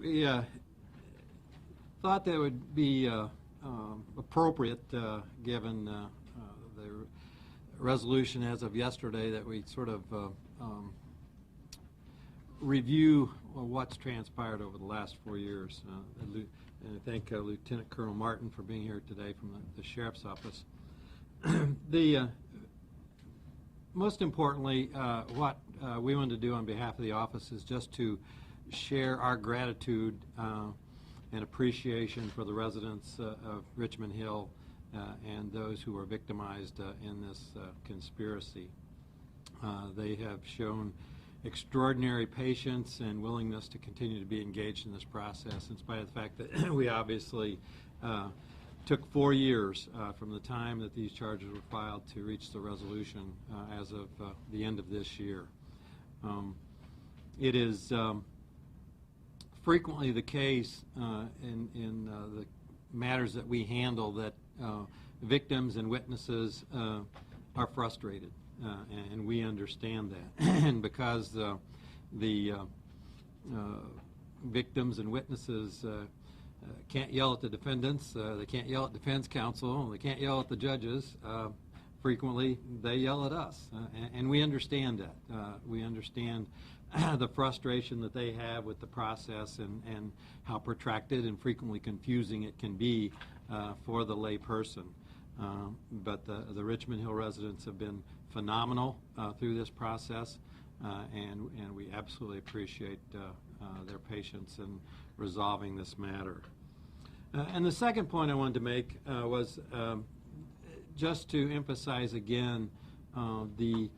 we thought that would be appropriate given the resolution as of yesterday that we sort of review what's transpired over the last 4 years. And I thank Lieutenant Colonel Martin for being here today from the Sheriff's Office. Most importantly, what we want to do on behalf of the office is just to share our gratitude and appreciation for the residents of Richmond Hill and those who were victimized in this conspiracy. They have shown extraordinary patience and willingness to continue to be engaged in this process, in spite of the fact that we obviously took 4 years from the time that these charges were filed to reach the resolution as of the end of this year. It is frequently the case in the matters that we handle that victims and witnesses are frustrated, and we understand that. And because the victims and witnesses can't yell at the defendants, they can't yell at defense counsel, they can't yell at the judges, frequently they yell at us, and we understand that. We understand the frustration that they have with the process and how protracted and frequently confusing it can be for the lay person. But the Richmond Hill residents have been phenomenal through this process, and we absolutely appreciate their patience in resolving this matter. And the second point I wanted to make was just to emphasize again the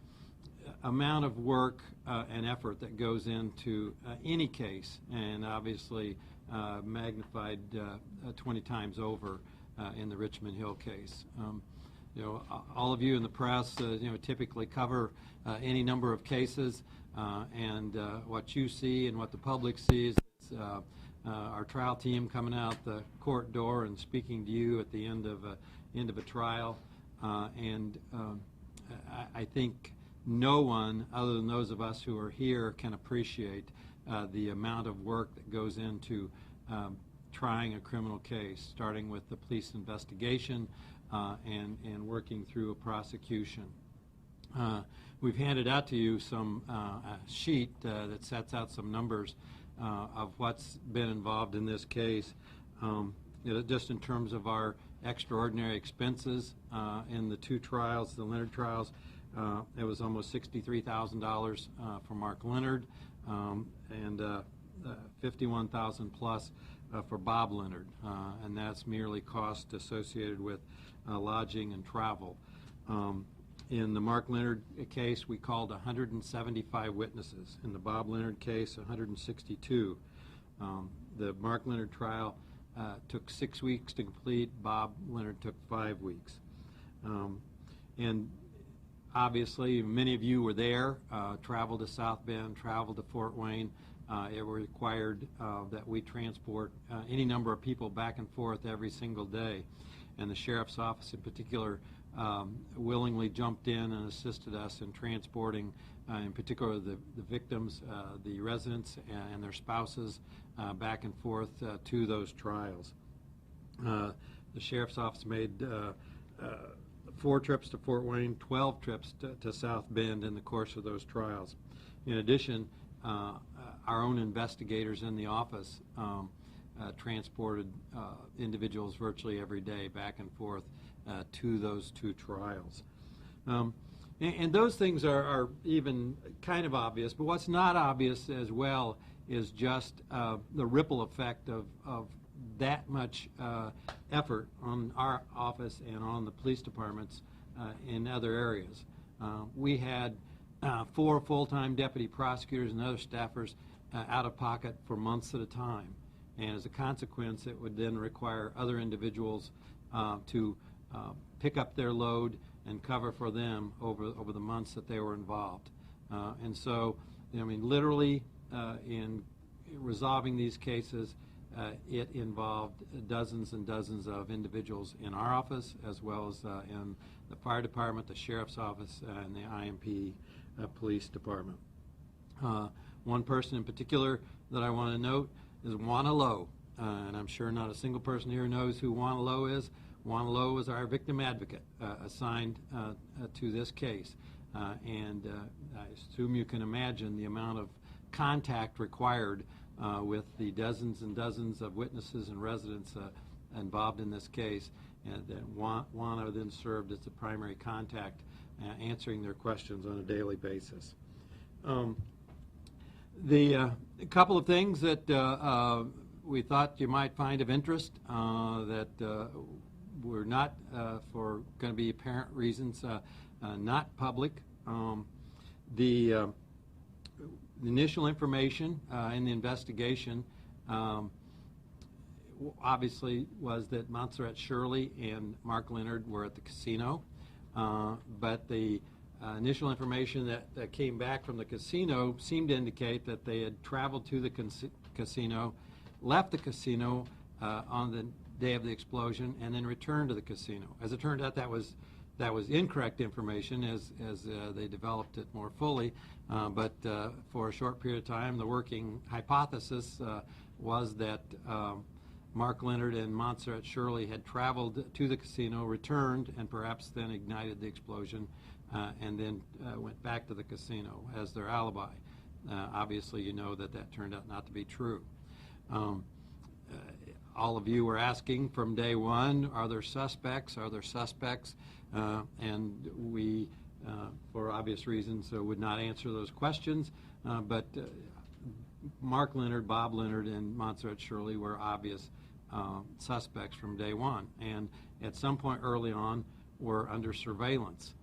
amount of work and effort that goes into any case, and obviously magnified 20 times over in the Richmond Hill case. All of you in the press, typically cover any number of cases, and what you see and what the public sees is our trial team coming out the court door and speaking to you at the end of a trial, and I think no one other than those of us who are here can appreciate the amount of work that goes into trying a criminal case, starting with the police investigation and working through a prosecution. We've handed out to you some sheet that sets out some numbers of what's been involved in this case, just in terms of our extraordinary expenses in the 2 trials, the Leonard trials. It was almost $63,000 for Mark Leonard, and $51,000 plus for Bob Leonard, and that's merely cost associated with lodging and travel. In the Mark Leonard case, we called 175 witnesses. In the Bob Leonard case, 162. The Mark Leonard trial took 6 weeks to complete. Bob Leonard took 5 weeks. And obviously, many of you were there, traveled to South Bend, traveled to Fort Wayne. It required that we transport any number of people back and forth every single day. And the Sheriff's Office in particular willingly jumped in and assisted us in transporting, in particular, the victims, the residents, and their spouses back and forth to those trials. The Sheriff's Office made 4 trips to Fort Wayne, 12 trips to South Bend in the course of those trials. In addition, our own investigators in the office transported individuals virtually every day back and forth to those 2 trials. And those things are even kind of obvious, but what's not obvious as well is just the ripple effect of that much effort on our office and on the police departments in other areas. We had 4 full-time deputy prosecutors and other staffers out of pocket for months at a time, and as a consequence it would then require other individuals to pick up their load and cover for them over the months that they were involved. And so, literally in resolving these cases, it involved dozens and dozens of individuals in our office, as well as in the fire department, the Sheriff's Office, and the IMP police department. One person in particular that I want to note is Juana Lowe. And I'm sure not a single person here knows who Juana Lowe is. Juana Lowe is our victim advocate assigned to this case. And I assume you can imagine the amount of contact required with the dozens and dozens of witnesses and residents involved in this case. And that Juana then served as the primary contact, answering their questions on a daily basis. A couple of things that we thought you might find of interest that were not, for going to be apparent reasons, not public. The initial information in the investigation obviously was that Monserrate Shirley and Mark Leonard were at the casino, but the initial information that came back from the casino seemed to indicate that they had traveled to the casino, left the casino on the day of the explosion, and then returned to the casino. As it turned out, that was incorrect information as they developed it more fully, but for a short period of time, the working hypothesis was that Mark Leonard and Monserrate Shirley had traveled to the casino, returned, and perhaps then ignited the explosion, and then went back to the casino as their alibi. Obviously, you know that turned out not to be true. All of you were asking from day one, are there suspects? Are there suspects? And we, for obvious reasons, would not answer those questions. But Mark Leonard, Bob Leonard, and Monserrate Shirley were obvious suspects from day one, and at some point early on were under surveillance.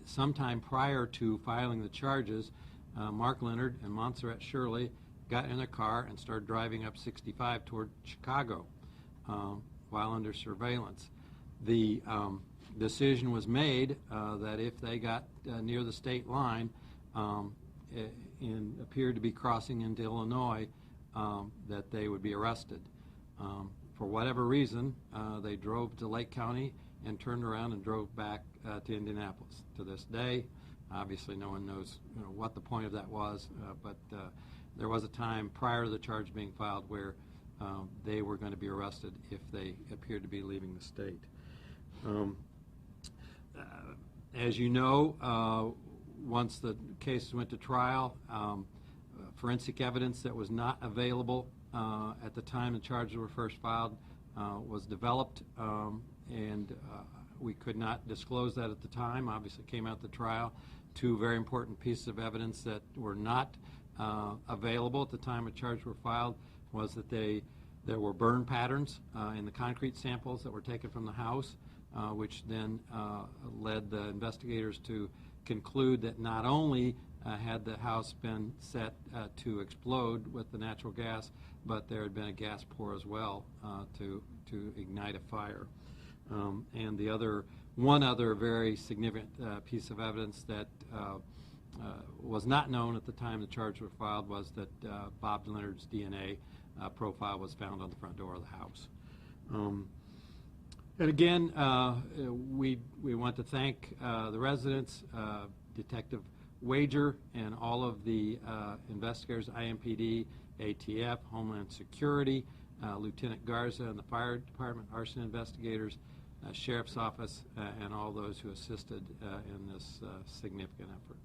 Sometime prior to filing the charges, Mark Leonard and Monserrate Shirley got in a car and started driving up 65 toward Chicago while under surveillance. The decision was made that if they got near the state line and appeared to be crossing into Illinois, that they would be arrested. For whatever reason, they drove to Lake County and turned around and drove back to Indianapolis. To this day, obviously no one knows what the point of that was, but there was a time prior to the charge being filed where they were going to be arrested if they appeared to be leaving the state. As you know, once the case went to trial, forensic evidence that was not available at the time the charges were first filed was developed, and we could not disclose that at the time. Obviously, it came out at the trial. Two very important pieces of evidence that were not available at the time the charges were filed was that there were burn patterns in the concrete samples that were taken from the house, which then led the investigators to conclude that not only had the house been set to explode with the natural gas, but there had been a gas pour as well to ignite a fire. And one other very significant piece of evidence that was not known at the time the charges were filed was that Bob Leonard's DNA profile was found on the front door of the house. And again, we want to thank the residents, Detective Wager, and all of the investigators, IMPD, ATF, Homeland Security, Lieutenant Garza and the Fire Department, arson investigators, Sheriff's Office, and all those who assisted in this significant effort.